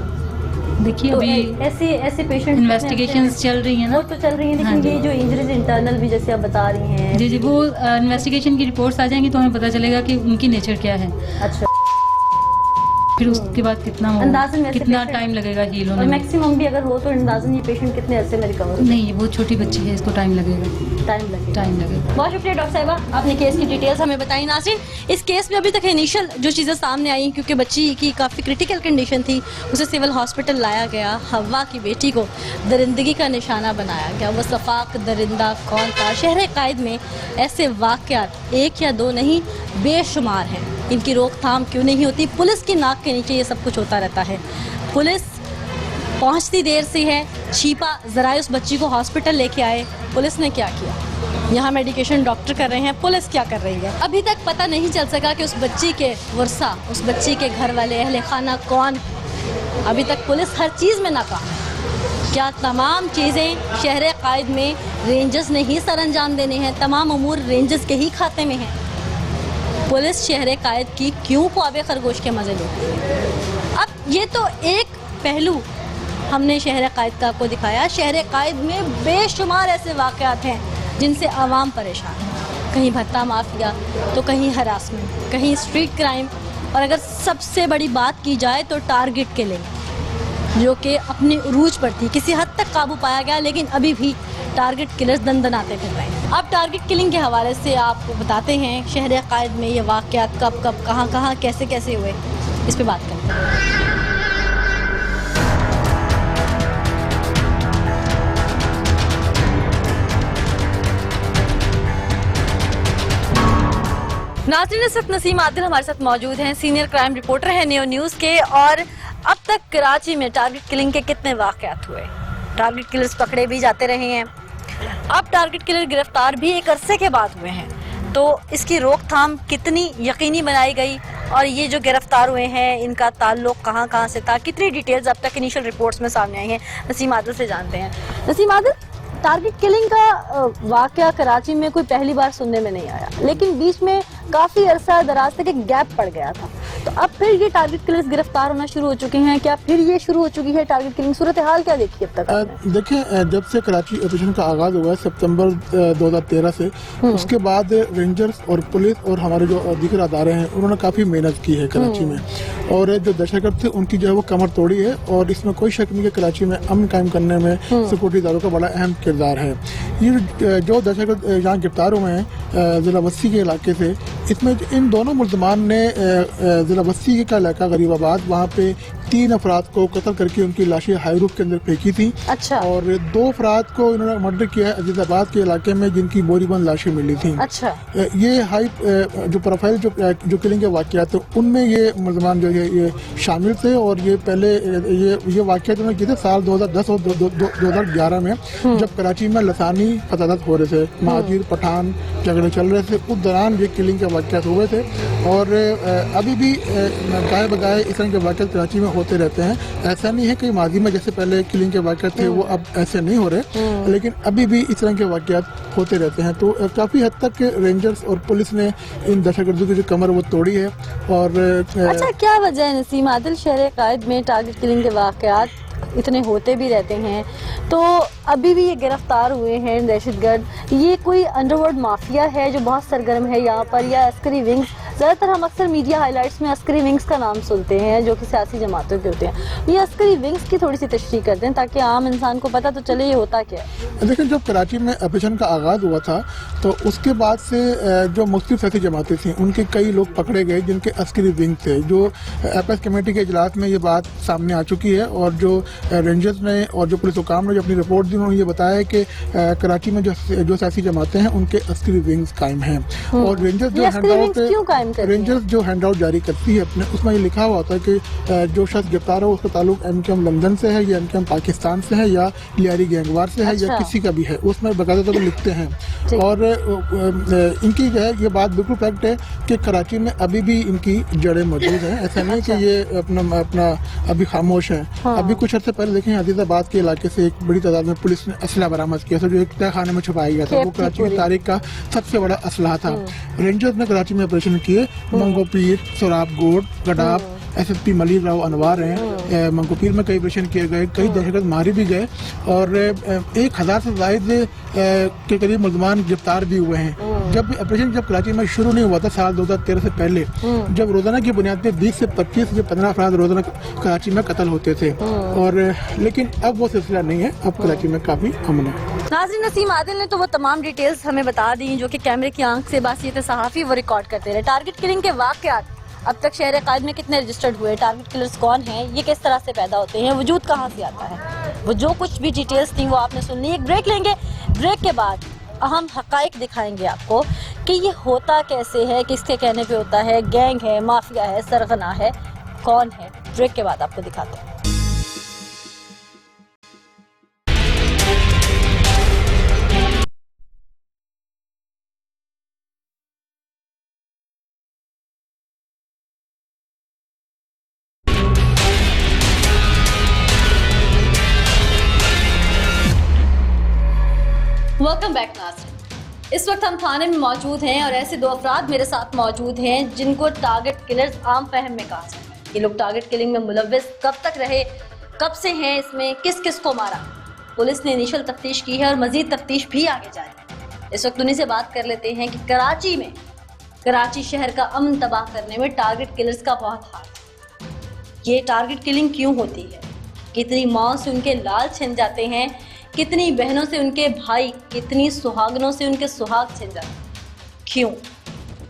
देखिए तो अभी ऐसे पेशेंट इन्वेस्टिगेशंस चल रही हैं वो ना। तो चल रही हैं, हाँ लेकिन जी। ये जो इंजरीज इंटरनल भी जैसे आप बता रही हैं। जी जी, वो इन्वेस्टिगेशन की रिपोर्ट्स आ जाएंगी तो हमें पता चलेगा कि उनकी नेचर क्या है, अच्छा, फिर उसके बाद अंदाज़न वैसे कितना patient- टाइम लगेगा हील और होने में। मैक्सिमम भी अगर हो तो अंदाज़न ये पेशेंट कितने अरसे में रिकवर नहीं, ये बहुत छोटी बच्ची है, इसको टाइम लगेगा, टाइम लगेगा? टाइम लगेगा। बहुत शुक्रिया डॉक्टर साहिबा, आपने केस की डिटेल्स हमें बताई। नाज़रीन, इस केस में अभी तक इनिशियल जो चीज़ें सामने आई, क्योंकि बच्ची की काफ़ी क्रिटिकल कंडीशन थी, उसे सिविल हॉस्पिटल लाया गया, हवा की बेटी को दरिंदगी का निशाना बनाया गया। वो सफाक दरिंदा कौन था? शहर कायद में ऐसे वाक़यात एक या दो नहीं बेशुमार हैं। इनकी रोकथाम क्यों नहीं होती? पुलिस की नाक के नीचे ये सब कुछ होता रहता है। पुलिस पहुंचती देर से है, छिपा ज़रा उस बच्ची को हॉस्पिटल लेके आए, पुलिस ने क्या किया? यहाँ मेडिकेशन डॉक्टर कर रहे हैं, पुलिस क्या कर रही है? अभी तक पता नहीं चल सका कि उस बच्ची के वर्सा, उस बच्ची के घर वाले, अहले खाना कौन। अभी तक पुलिस हर चीज़ में नाकाम है। क्या तमाम चीज़ें शहर कायद में रेंजर्स ने ही सर अंजाम देने हैं? तमाम अमूर रेंजर्स के ही खाते में हैं? पुलिस शहर कायद की क्यों ख्वाबे खरगोश के मज़े लेती है? अब ये तो एक पहलू हमने शहर कायद का आपको दिखाया। शहर कायद में बेशुमार ऐसे वाक़यात हैं जिनसे आवाम परेशान है। कहीं भत्ता माफिया, तो कहीं हरासमेंट, कहीं स्ट्रीट क्राइम, और अगर सबसे बड़ी बात की जाए तो टारगेट किलिंग, जो कि अपने उरूज पर थी। किसी हद तक काबू पाया गया, लेकिन अभी भी टारगेट किलर्स दंदनाते फिर रहे हैं। अब टारगेट किलिंग के हवाले से आपको बताते हैं शहर कायद में ये वाक़यात कब कब, कहाँ कहाँ, कैसे कैसे हुए, इस पे बात करते हैं। नाज़रीन, इस वक्त नसीम आदिल हमारे साथ मौजूद हैं, सीनियर क्राइम रिपोर्टर हैं नेओ न्यूज़ के। और अब तक कराची में टारगेट किलिंग के कितने वाक़यात हुए? टारगेट किलर्स पकड़े भी जाते रहे हैं, अब टारगेट किलर गिरफ्तार भी एक अरसे के बाद हुए हैं, तो इसकी रोकथाम कितनी यकीनी बनाई गई? और ये जो गिरफ्तार हुए हैं इनका ताल्लुक कहाँ कहाँ से था? कितनी डिटेल्स अब तक इनिशियल रिपोर्ट्स में सामने आई हैं? नसीम आदिल से जानते हैं। नसीम आदिल, टारगेट किलिंग का वाक़या कराची में कोई पहली बार सुनने में नहीं आया, लेकिन बीच में काफ़ी अरसा दराज तक एक गैप पड़ गया था, तो अब फिर ये टारगेट किलर्स गिरफ्तार होना शुरू हो चुके हैं। क्या फिर ये शुरू हो चुकी है टारगेट किलिंग? सूरत हाल क्या देखी अब तक? देखिए, जब से कराची ऑपरेशन का आगाज हुआ है सितंबर 2013 से, उसके बाद रेंजर्स और पुलिस और हमारे जो दीगर अदारे हैं उन्होंने काफ़ी मेहनत की है कराची में, और जो दहशतगर्द थे उनकी जो है वो कमर तोड़ी है, और इसमें कोई शक नहीं कि कराची में अमन कायम करने में सिक्योरिटी इदारों का बड़ा अहम किरदार है। ये जो दहशतगर्द यहाँ गिरफ्तार हुए हैं ज़िला बस्ती के इलाके से, इसमें इन दोनों मुल्ज़मान ने ज़िला बस्ती का इलाका गरीबाबाद, वहाँ पे 3 अफराद को कत्ल करके उनकी लाशें हाई रूफ के अंदर फेंकी थी। अच्छा और 2 अफराद को इन्होंने मर्डर किया है अजीजाबाद के इलाके में, जिनकी बोरीबंद लाशें मिली थी। अच्छा ये हाई जो प्रोफाइल जो किलिंग के वाक़यात थे उनमें ये मुलजमान जो है ये शामिल थे। और ये पहले ये वाक़यात उन्होंने किए थे साल 2010 और 2011 में, जब कराची में लसानी फसादात हो रहे थे, महाजिर पठान झगड़े चल रहे थे, उस दौरान ये किलिंग के वाक़यात हुए थे। और अभी भी गाय बगाए इस तरह के वाक़यात कराची में होते रहते हैं। ऐसा नहीं है कि माजी में जैसे पहले किलिंग के वाक़यात थे वो अब ऐसे नहीं हो रहे, लेकिन अभी भी इस तरह के वाक़यात होते रहते हैं। तो काफ़ी हद तक रेंजर्स और पुलिस ने इन दहशतगर्दों की जो कमर वो तोड़ी है। और अच्छा, क्या वजह है नसीम आदिल, शहर कायद में टारगेट किलिंग के वाक़यात इतने होते भी रहते हैं, तो अभी भी ये गिरफ्तार हुए हैं दहशतगर्द? ये कोई अंडरवर्ल्ड माफिया है जो बहुत सरगर्म है यहाँ पर, या अस्करी विंग्स? ज़्यादातर हम अक्सर मीडिया हाइलाइट्स में अस्करी विंग्स का नाम सुनते हैं जो कि सियासी जमातों के होते हैं। ये अस्करी विंग्स की थोड़ी सी तशरीह करते हैं ताकि आम इंसान को पता तो चले ये होता क्या है। देखिए, जब कराची में ऑपरेशन का आगाज़ हुआ था तो उसके बाद से जो मुख्तलिफ सियासी जमातें थीं उनके कई लोग पकड़े गए जिनके अस्करी विंग थे। जो एपीएस कमेटी के इजलास में ये बात सामने आ चुकी है, और जो रेंजर्स ने और जो पुलिस हुकाम ने जो अपनी रिपोर्ट दी उन्होंने ये बताया कि कराची में जो सियासी जमातें हैं उनके अस्करी विंग्स कायम हैं। और रेंजर्स जो हैंडआउट जारी करती है अपने, उसमें ये लिखा हुआ होता है कि जो शख्स गिरफ्तार हो उसका ताल्लुक एमकेएम लंदन से है, या एमकेएम पाकिस्तान से है, या लियारी गैंगवार से है, अच्छा। या किसी का भी है, उसमें बाकायदा तौर पर लिखते हैं। और इनकी जो है ये बात बिल्कुल फैक्ट है कि कराची में अभी भी इनकी जड़ें मौजूद हैं। ऐसा नहीं कि ये अपना अभी खामोश है। अभी कुछ अर्से पहले देखें अजीजाबाद के इलाके से एक बड़ी तादाद में पुलिस ने असला बरामद किया था जो एक तह खाने में छुपाया गया था। वो कराची की तारीख का सबसे बड़ा असला था। रेंजर्स ने कराची में ऑपरेशन किए। मंगोपीर, सोराब गोड, गडाब, एसएसपी मलिक राव अनवार हैं। मंगोपीर में कई ऑपरेशन किए गए, कई दहशतगर्द मारे भी गए, और 1000 से ज़ायद के करीब मुलजमान गिरफ्तार भी हुए हैं। जब ऑपरेशन कराची में शुरू नहीं हुआ था साल 2013 से पहले, जब रोजाना की बुनियाद पे 20 से 25 से 15 अफराद रोजाना कराची में कत्ल होते थे, और लेकिन अब वो सिलसिला नहीं है। अब कराची में काफी अमन है। नाज़रीन, नसीम आदिल ने तो वो तमाम डिटेल्स हमें बता दी जो कि कैमरे की आंख से बासियत सहाफ़ी वो रिकॉर्ड करते रहे। टारगेट किलिंग के वाक़यात अब तक शहर कायद में कितने रजिस्टर्ड हुए, टारगेट किलर्स कौन हैं, ये किस तरह से पैदा होते हैं, वजूद कहाँ से आता है, वो जो कुछ भी डिटेल्स थी वो आपने सुन ली। एक ब्रेक लेंगे, ब्रेक के बाद अहम हक़ाइक़ दिखाएंगे आपको कि ये होता कैसे है, किसके कहने पे होता है, गैंग है, माफिया है, सरगना है, कौन है। ब्रेक के बाद आपको दिखाते हैं। वेलकम बैक नाज़रीन। इस वक्त हम थाने में मौजूद हैं और ऐसे 2 अफराद मेरे साथ मौजूद हैं जिनको टारगेट किलर्स आम फहम में कहा जाता है। ये लोग टारगेट किलिंग में मुलव्विस कब तक रहे, कब से हैं इसमें, किस किस को मारा। पुलिस ने इनिशियल तफ्तीश की है और मजीद तफ्तीश भी आगे जाएगी। इस वक्त उन्हीं से बात कर लेते हैं कि कराची शहर का अमन तबाह करने में टारगेट किलर्स का बहुत हाथ है। ये टारगेट किलिंग क्यों होती है, कितनी माओ से उनके लाल छिन जाते हैं, कितनी बहनों से उनके भाई, कितनी सुहागनों से उनके सुहाग छिन जाते हैं, क्यों?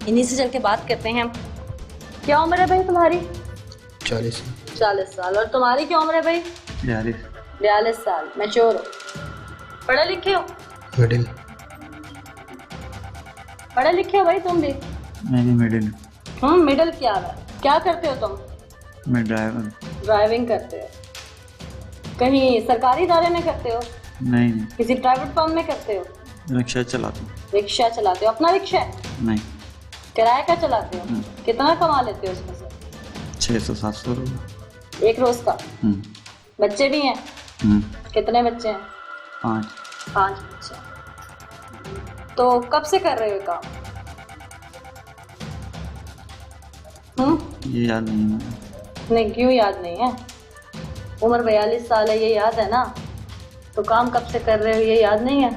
इन्हीं से चल के बात करते हैं। क्या उम्र है भाई तुम्हारी? 40 साल। और तुम्हारी क्या उम्र है भाई? 42 साल। मैच्योर हो, पढ़े लिखे हो? मिडिल। पढ़े लिखे हो भाई तुम भी? मैं भी मिडिल। मिडिल क्या करते हो तुम? मैं ड्राइविंग करते हो। कहीं सरकारी इदारे में करते हो? नहीं। किसी प्राइवेट फर्म में करते हो? रिक्शा चलाता हूँ। रिक्शा चलाते हो? अपना रिक्शा है? नहीं। किराए का चलाते हो? कितना कमा लेते हो उसमें से? 600-700 रुपये एक रोज का। बच्चे भी हैं? कितने बच्चे हैं? 5 बच्चे। तो कब से कर रहे हो काम? ये याद नहीं है। नहीं, क्यों याद नहीं है? उम्र 42 साल है, ये याद है ना? तो काम कब से कर रहे हो ये याद नहीं है?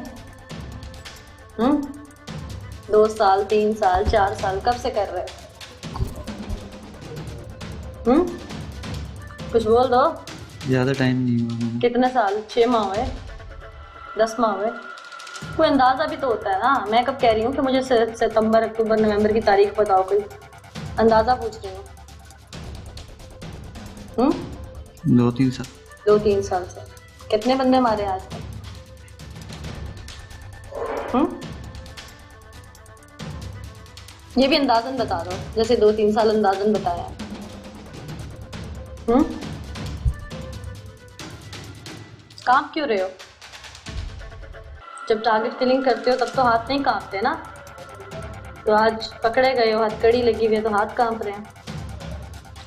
2 साल, 3 साल, 4 साल, कब से कर रहे हो? कुछ बोल दो। ज़्यादा टाइम नहीं हुआ। कितने साल? 6 माह हुए? 10 माह हुए? कोई अंदाजा भी तो होता है ना। मैं कब कह रही हूँ कि मुझे सितंबर, अक्टूबर, नवंबर की तारीख बताओ, कोई अंदाजा पूछ रही हूँ। 2-3 साल। 2-3 साल से। कितने बंदे मारे आज तक? ये भी अंदाजन बता दो, जैसे 2-3 साल अंदाजन बताया। कांप क्यों रहे हो? जब टारगेट किलिंग करते हो तब तो हाथ नहीं कांपते ना। तो आज पकड़े गए हो, हथकड़ी लगी हुई है तो हाथ कांप रहे हैं।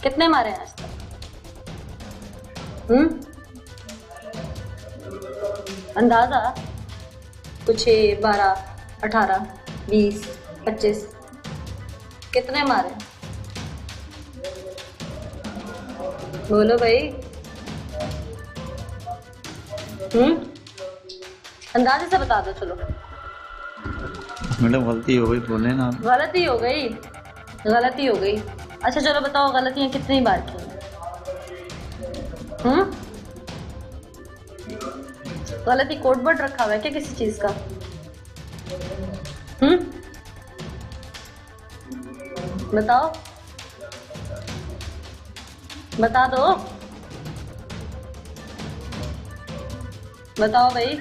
कितने मारे हैं आज तक? अंदाजा कुछ 12, 18, 20, 25 कितने मारे? बोलो भाई। अंदाजे से बता दो। चलो मैडम गलती हो गई, बोले ना आप। गलती हो गई, गलती हो गई। अच्छा चलो बताओ गलतियां कितनी बार की हैं? गलती कोड वर्ड रखा हुआ है क्या किसी चीज का? बताओ, बता दो, बताओ भाई।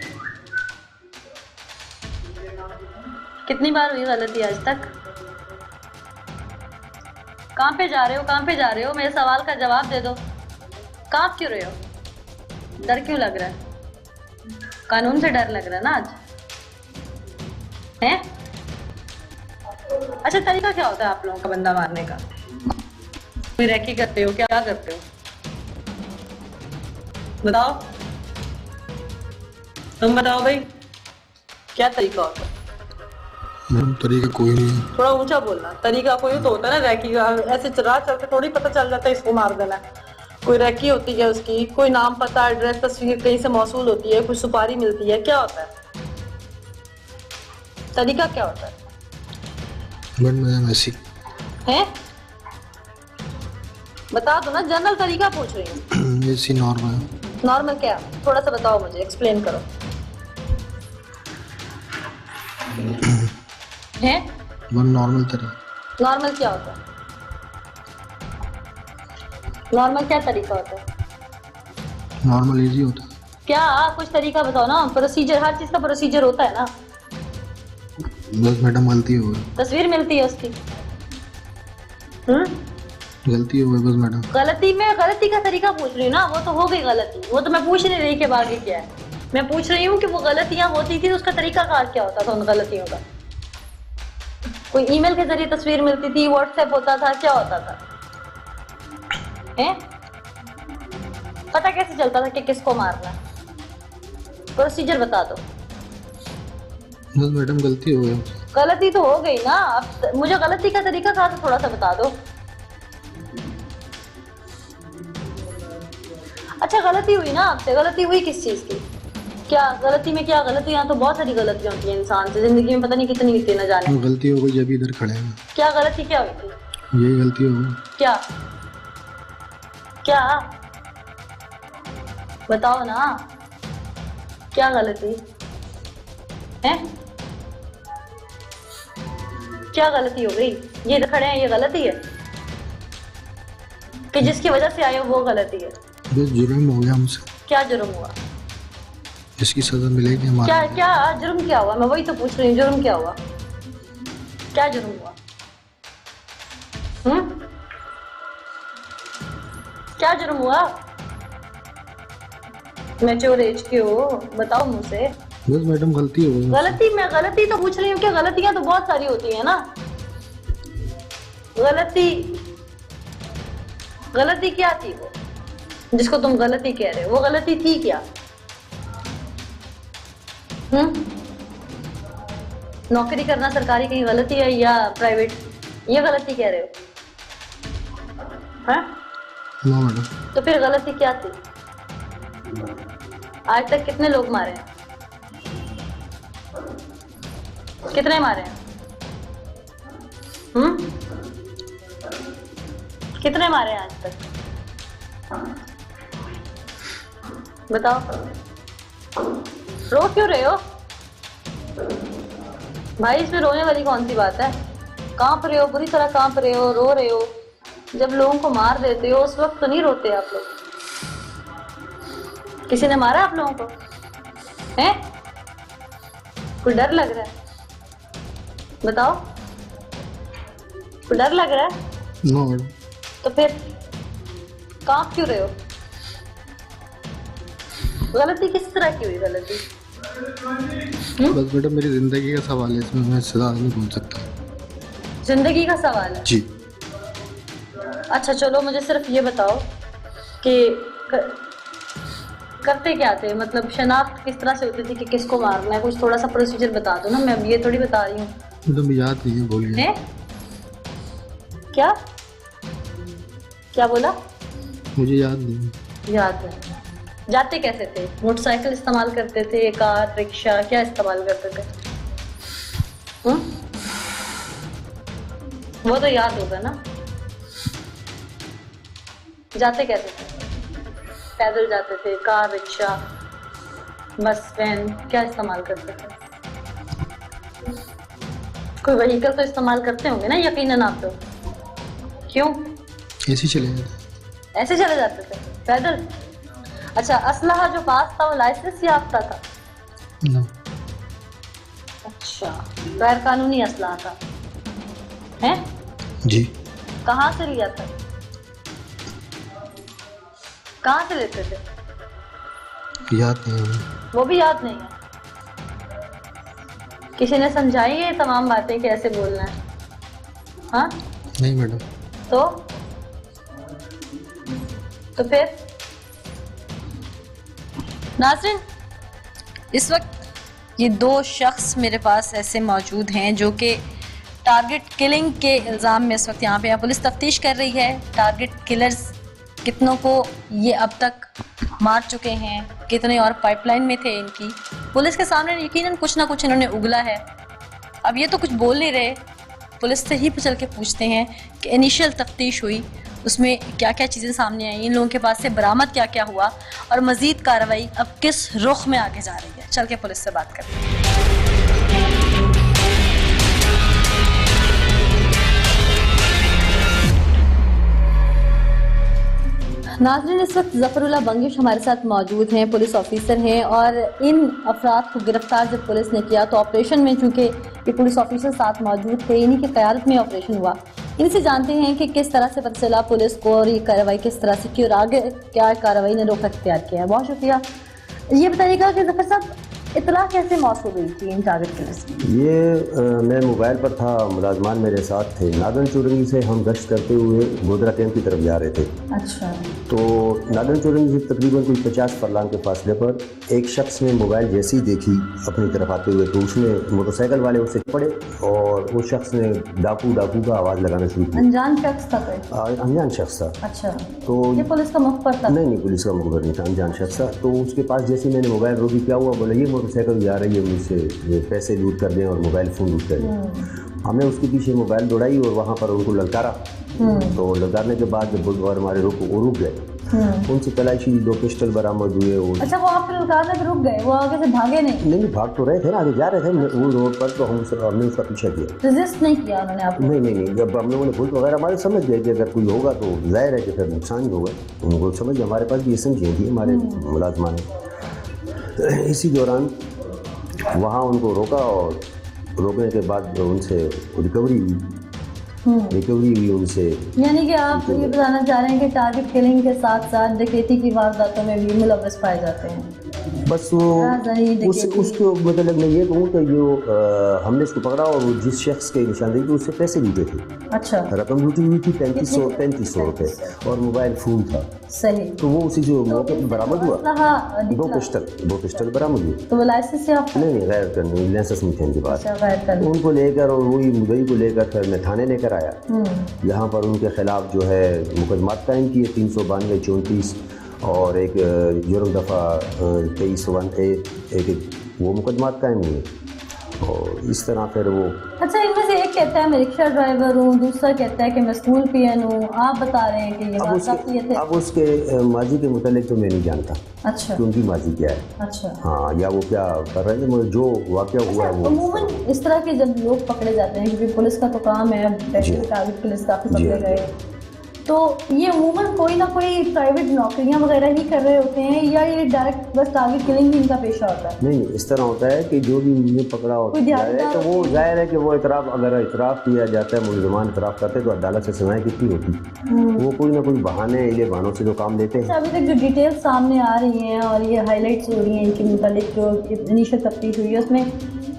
कितनी बार हुई गलती आज तक? कहाँ पे जा रहे हो, कहाँ पे जा रहे हो? मेरे सवाल का जवाब दे दो। कांप क्यों रहे हो? डर क्यों लग रहा है? कानून से डर लग रहा है ना आज? हैं? अच्छा तरीका क्या होता है आप लोगों का बंदा मारने का? कोई रैकी करते हो, क्या करते हो? बताओ, तुम बताओ भाई, क्या तरीका होता है? तरीका कोई नहीं है। थोड़ा ऊंचा बोलना। तरीका कोई तो होता है ना रैकी का, ऐसे चला चलते थोड़ी पता चल जाता है इसको मार देना। कोई रैकी होती है उसकी, कोई नाम पता एड्रेस तस्वीर कहीं से मौसूल होती है, कुछ सुपारी मिलती है, क्या होता है? तरीका क्या होता है? मैडम ऐसी हैं? बता दो ना, जनरल तरीका पूछ रही हूँ। ऐसी नॉर्मल। नॉर्मल क्या? थोड़ा सा बताओ मुझे, एक्सप्लेन करो। हैं? नॉर्मल तरीका। नॉर्मल क्या होता है? नॉर्मल क्या तरीका होता है? नॉर्मल इजी होता है। क्या कुछ तरीका बताओ ना। प्रोसीजर, हर चीज का प्रोसीजर होता है ना। बस मैडम गलती हो गई। तस्वीर मिलती है उसकी। गलती हो गई बस मैडम। गलती में गलती का तरीका पूछ रही हूँ ना, वो तो हो गई गलती। वो तो मैं पूछ नहीं रही कि बाकी क्या है। मैं पूछ रही हूँ कि वो गलतियां होती थी, उसका तरीका कार क्या होता था उन गलतियों का? कोई ईमेल के जरिए तस्वीर मिलती थी, व्हाट्सएप होता था, क्या होता था? हैं? पता कैसे चलता था कि किसको मारना? प्रोसीजर बता दो। बस मैडम गलती हो गई। गलती तो हो गई ना, अब मुझे गलती का तरीका था तो थोड़ा सा बता दो। अच्छा गलती हुई ना आपसे, गलती हुई किस चीज की? क्या गलती में क्या गलतियां? तो बहुत सारी गलतियां होती हैं इंसान से जिंदगी में, पता नहीं कितनी कितनी न जाने। गलती हो गई जब इधर खड़े हैं। क्या गलती क्या हुई थी? यही गलती हो गई। क्या क्या बताओ ना, क्या गलती है? क्या गलती हो गई? ये तो खड़े हैं, ये गलती है कि जिसकी वजह से आए हो वो गलती है? बस जुर्म हो गया हमसे। क्या जुर्म हुआ? इसकी सजा मिलेगी हमारे। क्या क्या जुर्म क्या हुआ? मैं वही तो पूछ रही हूँ, जुर्म क्या हुआ? क्या जुर्म हुआ? क्या जुर्म हुआ? मैच्योर एज के हो, बताओ मुझसे। बस मैडम गलती हो गई। गलती तो पूछ रही हूँ, क्या गलतियां तो बहुत सारी होती है ना। गलती क्या थी वो जिसको तुम गलती कह रहे हो? वो गलती थी क्या? नौकरी करना सरकारी कहीं गलती है या प्राइवेट? ये गलती कह रहे हो? हाँ? No madam. तो फिर गलती क्या थी? आज तक कितने लोग मारे हैं? कितने मारे हैं? कितने मारे हैं आज तक? बताओ। रो क्यों रहे हो भाई? इसमें रोने वाली कौन सी बात है? कांप रहे हो, बुरी तरह कांप रहे हो, रो रहे हो। जब लोगों को मार देते हो उस वक्त तो नहीं रोते आप लोग? किसी ने मारा आप लोगों को? हैं? कोई डर लग रहा है? बताओ, कोई डर लग रहा है? No madam. तो फिर कांप क्यों रहे हो? गलती किस तरह की हुई गलती? बस मैडम मेरी जिंदगी का सवाल है, इसमें मैं सदा नहीं बोल सकता। जिंदगी का सवाल है? जी। अच्छा चलो, मुझे सिर्फ ये बताओ कि करते क्या थे, मतलब शनाख्त किस तरह से होती थी कि किसको मारना है? कुछ थोड़ा सा प्रोसीजर बता दो ना, मैं अब ये थोड़ी बता रही हूँ। मैडम याद नहीं है, बोलिए। क्या क्या बोला? मुझे याद नहीं है। याद है। जाते कैसे थे? मोटरसाइकिल इस्तेमाल करते थे, कार, रिक्शा, क्या इस्तेमाल करते थे? वो तो याद होगा ना। जाते कैसे थे? पैदल जाते थे, कार, रिक्शा, बस, वैन, क्या इस्तेमाल करते थे? कोई व्हीकल तो इस्तेमाल करते होंगे ना यकीनन आप लोग। क्यों? ऐसे चले जाते। ऐसे चले जाते थे पैदल? अच्छा, असलहा जो पास था वो लाइसेंस याफ्ता था? नो। अच्छा, गैर कानूनी असलहा था? हैं? जी। कहाँ से लिया था? कहाँ से लेते थे? याद नहीं है। वो भी याद नहीं है? किसी ने समझाई है तमाम बातें कैसे बोलना है? हाँ? नहीं मैडम। तो फिर नाज़रीन, इस वक्त ये दो शख्स मेरे पास ऐसे मौजूद हैं जो कि टारगेट किलिंग के इल्ज़ाम में इस वक्त यहाँ पे पुलिस तफ्तीश कर रही है। टारगेट किलर्स कितनों को ये अब तक मार चुके हैं, कितने और पाइपलाइन में थे इनकी, पुलिस के सामने यकीनन कुछ ना कुछ इन्होंने उगला है। अब ये तो कुछ बोल नहीं रहे, पुलिस से ही चल के पूछते हैं कि इनिशियल तफ्तीश हुई, उसमें क्या क्या चीज़ें सामने आई, इन लोगों के पास से बरामद क्या क्या हुआ और मज़ीद कार्रवाई अब किस रुख में आगे जा रही है। चल के पुलिस से बात करते हैं। नाज़रीन, इस वक्त ज़फ़रुल्लाह बंगिश हमारे साथ मौजूद हैं, पुलिस ऑफिसर हैं, और इन अफराद को गिरफ्तार जब पुलिस ने किया तो ऑपरेशन में चूँकि ये पुलिस ऑफिसर साथ मौजूद थे, इन्हीं की क़यादत में ऑपरेशन हुआ। इनसे जानते हैं कि किस तरह से पता चला पुलिस को और ये कार्रवाई किस तरह से की और आगे क्या कार्रवाई ने रुख अख्तियार किया है। बहुत शुक्रिया। ये बताइएगा कि ज़फ़र साहब, इतला कैसे मौसूल हुई थी इन टारगेट किलर्स की? ये मैं मोबाइल पर था, मुलाजमान मेरे साथ थे। नादन चुरंगी से हम गश्त करते हुए गोदरा कैंप की तरफ जा रहे थे। अच्छा। तो नादन चुरंगी से तकरीबन कोई 50 फरलांग के फासले पर एक शख्स ने मोबाइल जैसी देखी अपनी तरफ आते हुए तो उसने मोटरसाइकिल वाले उससे पड़े और उस शख्स ने डाकू डाकू का आवाज़ लगाना शुरू किया। अनजान शख्स था कोई? अनजान शख्स था। अच्छा। तो ये पुलिस का मुखबर था? नहीं, पुलिस का मुखबर नहीं था, अनजान शख्स था। तो उसके पास जैसे मैंने मोबाइल रोकी, क्या हुआ, बोला ये मोटरसाइकिल जा रही है, मुझसे पैसे लूट कर दें और मोबाइल फ़ोन लूट कर दें। हमने उसके पीछे मोबाइल दौड़ाई और वहाँ पर उनको ललकारा। तो ललकारने के बाद जब बुधवार हमारे रुक गए, उनसे तलाशी 2 पिस्टल बरामद हुए। अच्छा, वो आपके ललकारने पे रुक गए, वो आगे से भागे नहीं? नहीं, भाग तो रहे थे ना, आगे जा रहे थे वो रोड पर, तो हमने उसका पीछा किया। रेजिस्ट नहीं किया उन्होंने आपको? नहीं, जब हम लोगों ने पुलिस वगैरह हमारे समझ गए कि अगर कोई होगा तो जाहिर है कि फिर नुकसान ही होगा। उनको समझ, हमारे पास भी ये समझे थी हमारे मुलाजमान ने। इसी दौरान वहाँ उनको रोका और रोकने के बाद उनसे रिकवरी हुई उनसे। यानी कि आप ये बताना चाह रहे हैं कि टारगेट किलिंग के साथ साथ डकैती की वारदातों में भी मुलव्वस पाए जाते हैं? बस वो उसको मतलब मैं ये कहूँ कि जो हमने उसको पकड़ा और वो जिस शख्स के निशानदेही थी उससे पैसे लूटे थे। अच्छा। रकम लूटी हुई थी 3500 रुपये और मोबाइल फ़ोन था। सही। तो वो उसी जो मौके पर बरामद हुआ, 2 पिस्टल बरामद हुए। तो वो लाइसेंस से आप? नहीं, गैर कानूनी लाइसेंस नहीं थे उनके पास। उनको लेकर और वही मुदई को लेकर फिर मैं थाने लेकर आया। यहाँ पर उनके खिलाफ जो है मुकदमात कायम किए 392, 34 और एक जुर्म दफ़ा 23 एक वो मुकदमात कायम हुए और इस तरह फिर वो। अच्छा, इनमें से एक कहता है मैं रिक्शा ड्राइवर हूँ, दूसरा कहता है कि मैं स्कूल पियन हूँ, आप बता रहे हैं कि ये बात? अब उसके माजी के मुतालिक तो मैं नहीं जानता। अच्छा। कि उनकी माजी क्या है। अच्छा। हाँ, या वो क्या कर रहे हैं, जो वाक़या हुआ है वो। अमूमन इस तरह के जब लोग पकड़े जाते हैं, क्योंकि पुलिस का तो काम है, टारगेट पुलिस काफ़ी पकड़े गए, तो ये अमूमन कोई ना कोई प्राइवेट नौकरियां वगैरह ही कर रहे होते हैं या ये डायरेक्ट बस टारगेट किलिंग ही इनका पेशा होता है? नहीं, इस तरह होता है कि जो भी उन्हें पकड़ा होता है तो वो जाहिर है कि वो इतराफ़, अगर इतराफ़ किया जाता है, मुलज़मान इतराफ़ करते तो अदालत से सज़ाएं कितनी होती। वो कोई ना कोई बहाने, इले बहानों से जो काम लेते हैं। अभी तक जो डिटेल्स सामने आ रही हैं और ये हाईलाइट्स हो रही हैं इनके मुतालिक, जो इनिशियल तफ्तीश हुई है उसमें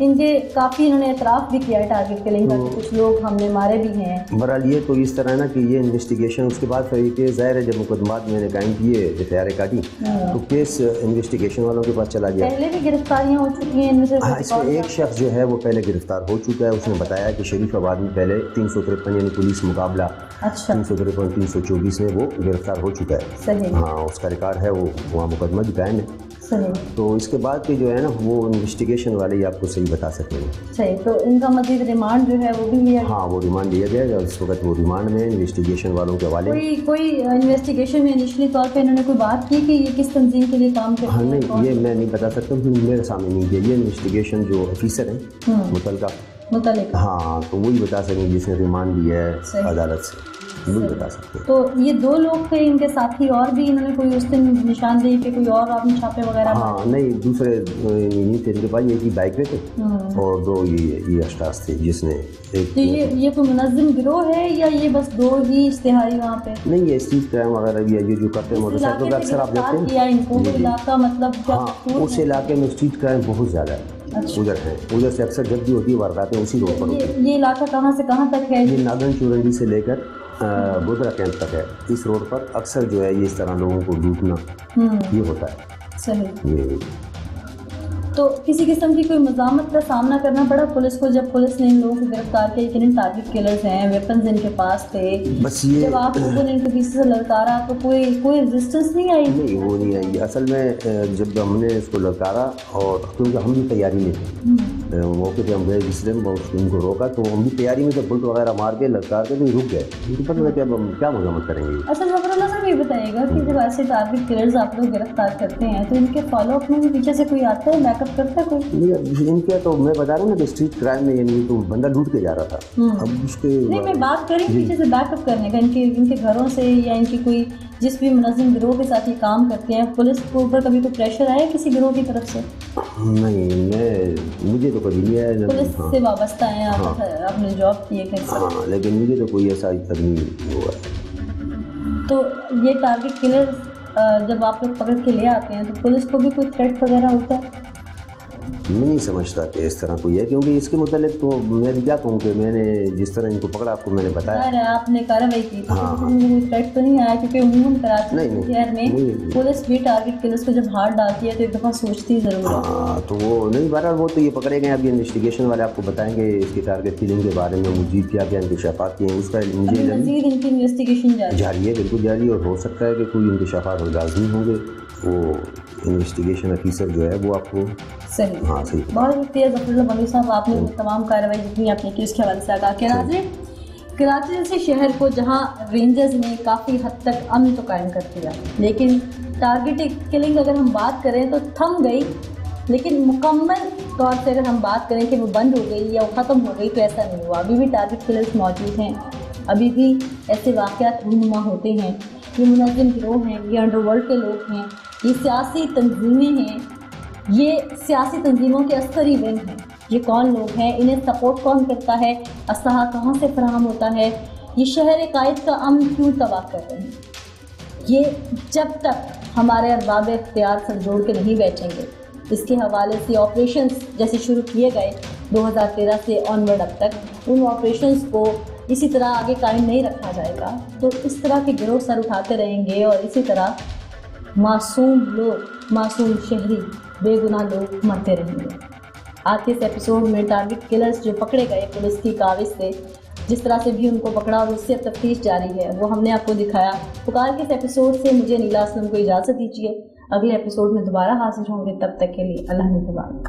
इनके काफ़ी इन्होंने एतराफ़ भी किया है टारगेट किलिंग का, कुछ लोग हमने मारे भी हैं। बहरहाल ये तो इस तरह है ना कि ये इन्वेस्टिगेशन, उसके बाद फिर ये केस ज़ाहिर है जब मुकदमात मैंने कायम किए एफआईआर काटी तो केस इन्वेस्टिगेशन वालों के पास चला गया। पहले भी गिरफ्तारियां हो चुकी हैं इनमें से? हाँ, इसमें एक शख्स जो है वो पहले गिरफ्तार हो चुका है। उसने बताया कि शरीफाबाद में पहले 353 यानी पुलिस मुकाबला 353-324 में वो गिरफ्तार हो चुका है। सही। हाँ, उसका रिकॉर्ड है, वो वहाँ मुकदमा भी कायम है। सही। तो इसके बाद के जो है ना वो इन्वेस्टिगेशन वाले ही आपको सही बता सकेंगे। सही। तो इनका मजीद रिमांड जो है वो भी लिया? हाँ, वो रिमांड लिया गया। इस वक्त वो रिमांड में इन्वेस्टिगेशन वालों के हवाले। कोई इन्वेस्टिगेशन में इनिशियली तौर पे इन्होंने कोई बात की कि ये किस तंजीम के लिए काम करते हैं? हाँ नहीं, ये मैं नहीं बता सकता क्योंकि मेरे सामने नहीं है। ये इन्वेस्टिगेशन जो ऑफिसर हैं मुतल्लिका, हाँ, तो वही बता सकेंगे जिसने रिमांड लिया है अदालत से, वही बता सकते हैं। तो ये 2 लोग थे इनके साथी, और भी इन्होंने कोई उस दिन निशानदेही पे कोई और आपने छापे वगैरह? हाँ नहीं, दूसरे नहीं थे इनके पास, एक ही बाइक पे थे और 2 ये अशखास थे जिसने तो ये कोई मुनज़्ज़म गिरोह है या ये बस 2 ही इश्तिहारी वहाँ पे? नहीं, ये स्ट्रीट क्राइम वगैरह भी है, ये जो करते हैं मोटरसाइकिल का अक्सर आप देखते हैं इनको इलाका, मतलब हाँ, उस इलाके में स्ट्रीट क्राइम बहुत ज़्यादा है। अच्छा। उधर है, उधर से अक्सर जब भी होती है वारदातें उसी रोड पर होती है। ये इलाका कहाँ से कहाँ तक है? ये नागन चूरंडी से लेकर गोदरा कैंप तक है। इस रोड पर अक्सर जो है ये इस तरह लोगों को लूटना ये होता है। सही। ये तो किसी किस्म की कोई मज़ामत का सामना करना पड़ा पुलिस को जब पुलिस ने इन लोगों को गिरफ्तार किया? कि इन टारगेट किलर्स हैं, वेपन्स इनके पास थे, बस ये जब आप लोगों ने इनके पीछे से ललकारा तो कोई रेजिस्टेंस नहीं आई? नहीं, वो नहीं आई। असल में जब हमने इसको ललकारा और क्योंकि हम भी तैयारी में थे, मौके पे हम गए जिस दिन उनको रोका तो हम भी तैयारी में थे, बुलट वगैरह मार के ललकार के तो रुक गए। उनको पता था कि अब हम क्या मजामत करेंगे। अच्छा ज़फरुल्लाह साहब, ये बताइएगा कि जब ऐसे टारगेट किलर्स आप लोग गिरफ्तार करते हैं तो इनके फॉलोअप में भी पीछे से कोई आता है, बैकअप करता है कोई? इनके तो मैं बता रहा हूँ ना कि स्ट्रीट क्राइम में यानी तो बंदा लूट के जा रहा था। अब उसके नहीं, मैं बात करी पीछे से बैकअप करने का, इनके घरों से या इनकी कोई जिस भी मुनज़्ज़म गिरोह के साथ ये काम करते हैं, पुलिस के ऊपर कभी कोई प्रेशर आया किसी गिरोह की तरफ से? नहीं, मुझे तो कभी नहीं आया। पुलिस से वाबस्ता है आप? आपने जॉब की है कहीं? हाँ, लेकिन मुझे तो कोई ऐसा तक नहीं हुआ। तो ये टारगेट किलर जब आप लोग पकड़ के ले आते हैं तो पुलिस को भी कोई थ्रेट वगैरह होता है? मैं नहीं समझता कि इस तरह कोई है, क्योंकि इसके मुतालिक तो मैं क्या कहूँ कि मैंने जिस तरह इनको पकड़ा आपको मैंने बताया। आपने कार्रवाई की तो कोई थ्रेट तो नहीं आया? क्योंकि उम्मूमन कराची शहर में पुलिस भी टारगेट किलर्स को जब हाथ डालती है तो एक दफ़ा सोचती ज़रूर है। हाँ, तो वो नहीं, बहरहाल वो तो ये पकड़े गए। अभी इन्वेस्टिगेशन वाले आपको बताएंगे इसकी टारगेट किलिंग के बारे में मजीद क्या क्या इंकशाफात किए हैं उसका मजीद इनकी इन्वेस्टिगेशन जारी है, बिल्कुल जारी। और हो सकता है कि कोई इंकशाफात लाज़मी होंगे, वो इन्वेस्टिगेशन ऑफिसर जो है वो आपको सही। हाँ सही। बहुत शुक्रिया ज़फरुल्लाह बलूच साहब, आपने तमाम कार्रवाई जितनी आपने की उसके हवाले से आगाह किया। कराची जैसे शहर को जहाँ रेंजर्स ने काफ़ी हद तक अमन तो कायम कर दिया, लेकिन टारगेट किलिंग अगर हम बात करें तो थम गई, लेकिन मुकम्मल तौर से अगर हम बात करें कि वो बंद हो गई या वो ख़त्म हो गई तो ऐसा नहीं हुआ। अभी भी टारगेट किलर्स मौजूद हैं, अभी भी ऐसे वाक़यात रूनुमा होते हैं। ये मुनज़्ज़म गिरोह हैं, ये अंडरवर्ल्ड के लोग हैं, ये सियासी तंजीमें हैं, ये सियासी तंजीमों के अस्करी विंग हैं। ये कौन लोग हैं, इन्हें सपोर्ट कौन करता है, असलहा कहाँ से फराहम होता है, ये शहर कायद का अमन क्यों तबाह कर रहे हैं, ये जब तक हमारे अरबाब इख्तियार सर जोड़ के नहीं बैठेंगे, इसके हवाले से ऑपरेशंस जैसे शुरू किए गए 2013 से ऑनवर्ड अब तक, उन ऑपरेशंस को इसी तरह आगे कायम नहीं रखा जाएगा तो इस तरह के गिरोह सर उठाते रहेंगे और इसी तरह मासूम लोग, मासूम शहरी, बेगुनाह लोग मरते रहेंगे। आज के इस एपिसोड में टारगेट किलर्स जो पकड़े गए पुलिस की काविश से, जिस तरह से भी उनको पकड़ा और उससे अब तफ्तीश जारी है, वो हमने आपको दिखाया। पुकार के इस एपिसोड से मुझे नीला असलम को इजाज़त दीजिए। अगले एपिसोड में दोबारा हाजिर होंगे, तब तक के लिए अल्लाह निगहबान।